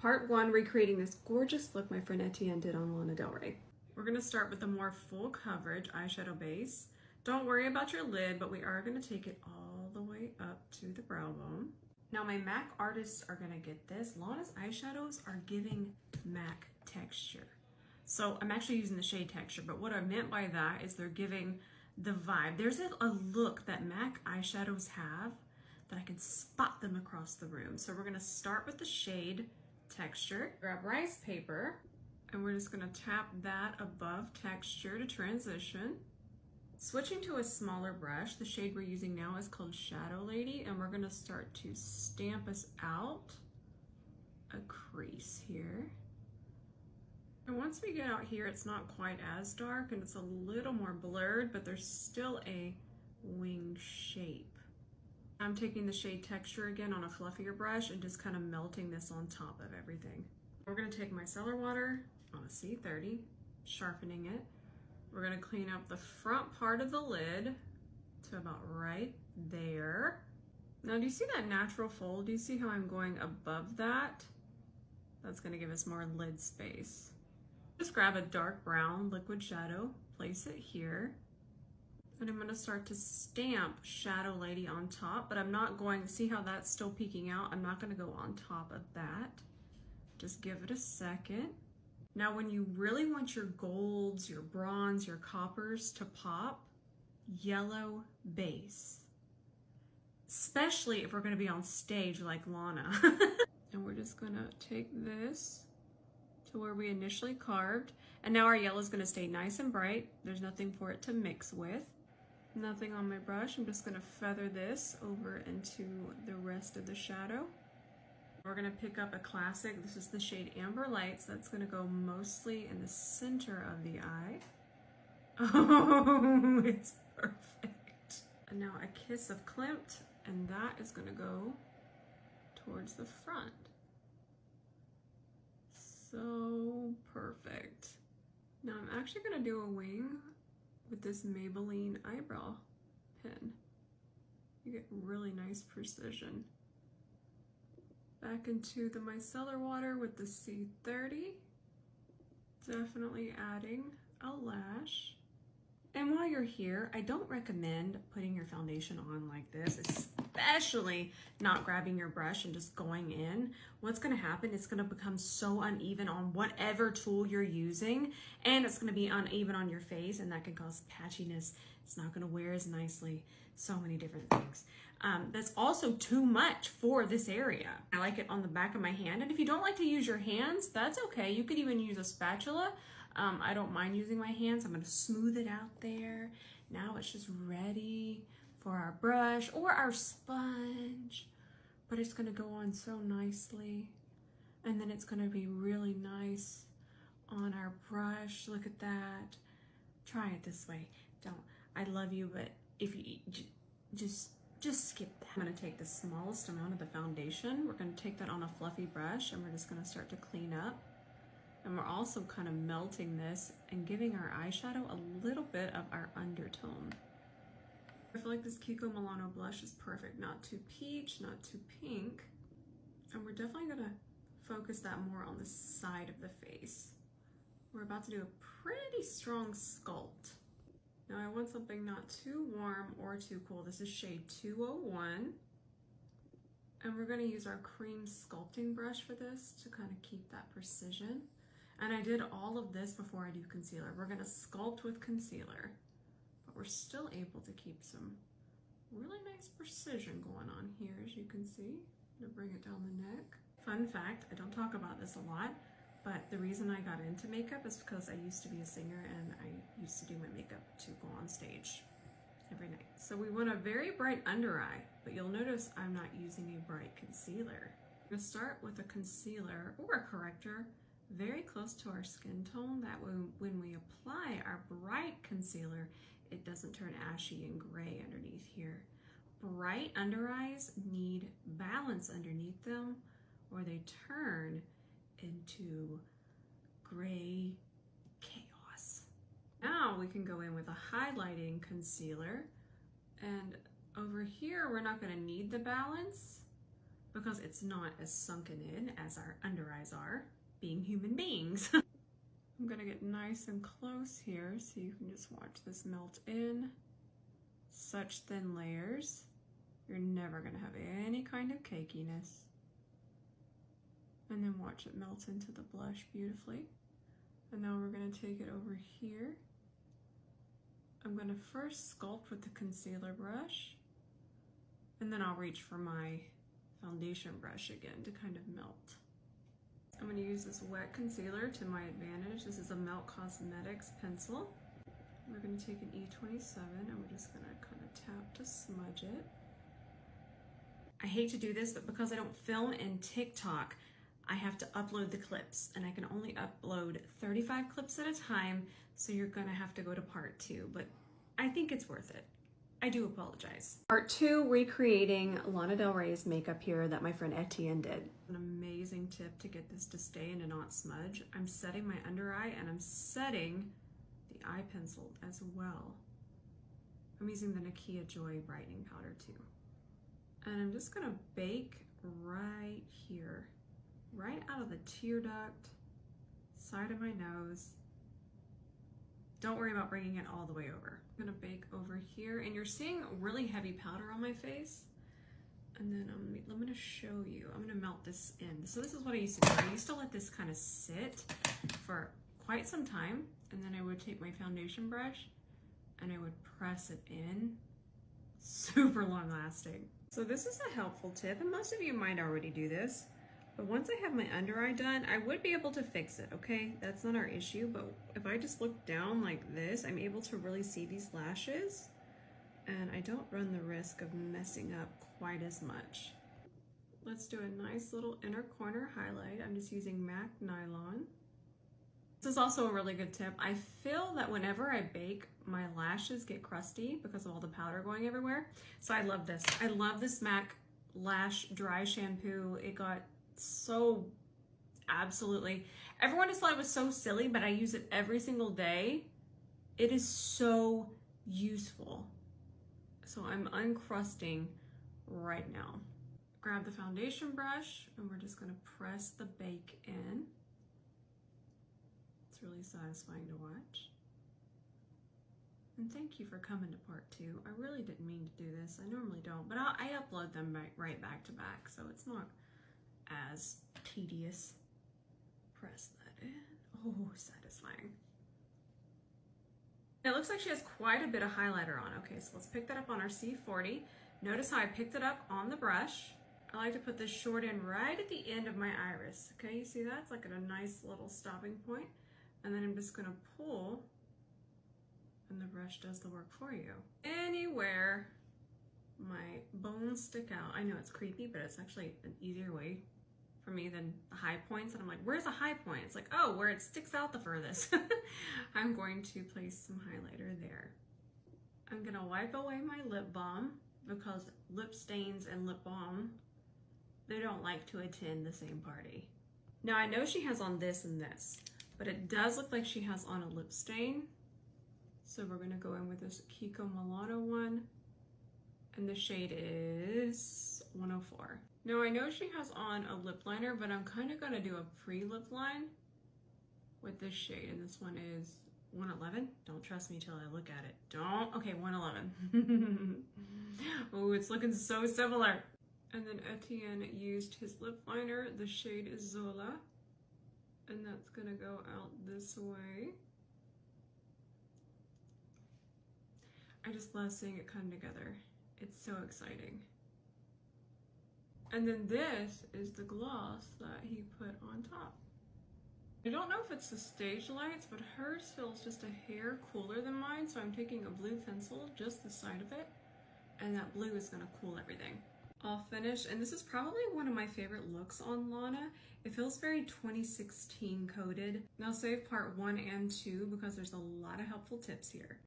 part one, recreating this gorgeous look my friend Etienne did on Lana Del Rey. We're gonna start with a more full coverage eyeshadow base. Don't worry about your lid, but we are gonna take it all the way up to the brow bone. Now my MAC artists are gonna get this. Lana's eyeshadows are giving MAC texture. So I'm actually using the shade texture, but what I meant by that is they're giving the vibe. There's a look that MAC eyeshadows have that I can spot them across the room. So we're gonna start with the shade texture. Grab rice paper, and we're just gonna tap that above texture to transition. Switching to a smaller brush, the shade we're using now is called Shadow Lady, and we're gonna start to stamp us out a crease here. And once we get out here, it's not quite as dark and it's a little more blurred, but there's still a wing shape. I'm taking the shade texture again on a fluffier brush and just kind of melting this on top of everything. We're gonna take micellar water on a C30, sharpening it. We're gonna clean up the front part of the lid to about right there. Now, do you see that natural fold? Do you see how I'm going above that? That's gonna give us more lid space. Just grab a dark brown liquid shadow, place it here, and I'm gonna start to stamp Shadow Lady on top, but I'm not going, see how that's still peeking out? I'm not gonna go on top of that. Just give it a second. Now, when you really want your golds, your bronze, your coppers to pop, yellow base. Especially if we're gonna be on stage like Lana. And we're just gonna take this to where we initially carved, and now our yellow is gonna stay nice and bright. There's nothing for it to mix with. Nothing on my brush. I'm just gonna feather this over into the rest of the shadow. We're gonna pick up a classic. This is the shade Amber Lights. That's gonna go mostly in the center of the eye. Oh, it's perfect. And now a kiss of Klimt, and that is gonna go towards the front. So perfect. Now I'm actually gonna do a wing with this Maybelline eyebrow pen. You get really nice precision. Back into the micellar water with the C30. Definitely adding a lash. And while you're here, I don't recommend putting your foundation on like this, especially not grabbing your brush and just going in. What's gonna happen, it's gonna become so uneven on whatever tool you're using, and it's gonna be uneven on your face, and that can cause patchiness. It's not gonna wear as nicely, so many different things. That's also too much for this area. I like it on the back of my hand, and if you don't like to use your hands, that's okay. You could even use a spatula. I don't mind using my hands. I'm gonna smooth it out there. Now it's just ready for our brush or our sponge, but it's gonna go on so nicely. And then it's gonna be really nice on our brush. Look at that. Try it this way. Don't, I love you, but if you just skip that. I'm gonna take the smallest amount of the foundation. We're gonna take that on a fluffy brush, and we're just gonna start to clean up. And we're also kind of melting this and giving our eyeshadow a little bit of our undertone. I feel like this Kiko Milano blush is perfect. Not too peach, not too pink. And we're definitely gonna focus that more on the side of the face. We're about to do a pretty strong sculpt. Now I want something not too warm or too cool. This is shade 201. And we're gonna use our cream sculpting brush for this to kind of keep that precision. And I did all of this before I do concealer. We're gonna sculpt with concealer, but we're still able to keep some really nice precision going on here, as you can see, to bring it down the neck. Fun fact, I don't talk about this a lot, but the reason I got into makeup is because I used to be a singer and I used to do my makeup to go on stage every night. So we want a very bright under eye, but you'll notice I'm not using a bright concealer. I'm gonna start with a concealer or a corrector very close to our skin tone. That way when we apply our bright concealer, it doesn't turn ashy and gray underneath here. Bright under eyes need balance underneath them, or they turn into gray chaos. Now we can go in with a highlighting concealer, and over here we're not going to need the balance, because it's not as sunken in as our under eyes are, being human beings. I'm gonna get nice and close here so you can just watch this melt in. Such thin layers. You're never gonna have any kind of cakiness. And then watch it melt into the blush beautifully. And now we're gonna take it over here. I'm gonna first sculpt with the concealer brush, and then I'll reach for my foundation brush again to kind of melt. I'm gonna use this wet concealer to my advantage. This is a Melt Cosmetics pencil. We're gonna take an E27 and we're just gonna kind of tap to smudge it. I hate to do this, but because I don't film in TikTok, I have to upload the clips, and I can only upload 35 clips at a time, so you're gonna have to go to part 2, but I think it's worth it. I do apologize. Part 2, recreating Lana Del Rey's makeup here that my friend Etienne did. An amazing tip to get this to stay and to not smudge. I'm setting my under eye and I'm setting the eye pencil as well. I'm using the Nakia Joy brightening powder too. And I'm just gonna bake right here, right out of the tear duct, side of my nose. Don't worry about bringing it all the way over. I'm gonna bake over here, and you're seeing really heavy powder on my face. And then I'm gonna show you, I'm gonna melt this in. So this is what I used to do. I used to let this kind of sit for quite some time, and then I would take my foundation brush and I would press it in. Super long lasting. So this is a helpful tip, and most of you might already do this. But once I have my under eye done, I would be able to fix it, okay? That's not our issue, but if I just look down like this, I'm able to really see these lashes, and I don't run the risk of messing up quite as much. Let's do a nice little inner corner highlight. I'm just using MAC Nylon. This is also a really good tip. I feel that whenever I bake, my lashes get crusty because of all the powder going everywhere. So I love this. I love this MAC Lash Dry Shampoo. It got so absolutely, everyone just thought it was so silly, but I use it every single day. It is so useful. So I'm uncrusting right now. Grab the foundation brush and we're just going to press the bake in. It's really satisfying to watch. And thank you for coming to part 2. I really didn't mean to do this. I normally don't, but I upload them right back to back, so it's not as tedious. Press that in. Oh, satisfying. It looks like she has quite a bit of highlighter on. Okay, so let's pick that up on our C40. Notice how I picked it up on the brush. I like to put this short end right at the end of my iris. Okay, you see that? It's like at a nice little stopping point. And then I'm just gonna pull, and the brush does the work for you. Anywhere my bones stick out. I know it's creepy, but it's actually an easier way for me than the high points. And I'm like, where's the high point? It's like, oh, where it sticks out the furthest. I'm going to place some highlighter there. I'm gonna wipe away my lip balm because lip stains and lip balm, they don't like to attend the same party. Now I know she has on this and this, but it does look like she has on a lip stain. So we're gonna go in with this Kiko Milano one, and the shade is 104. Now I know she has on a lip liner, but I'm kind of gonna do a pre-lip line with this shade, and this one is 111. Don't trust me till I look at it. Don't. Okay, 111. Oh, it's looking so similar. And then Etienne used his lip liner. The shade is Zola, and that's gonna go out this way. I just love seeing it come together. It's so exciting. And then this is the gloss that he put on top. I don't know if it's the stage lights, but hers feels just a hair cooler than mine, so I'm taking a blue pencil, just the side of it, and that blue is gonna cool everything. All finished, and this is probably one of my favorite looks on Lana. It feels very 2016 coded. Now save part 1 and 2 because there's a lot of helpful tips here.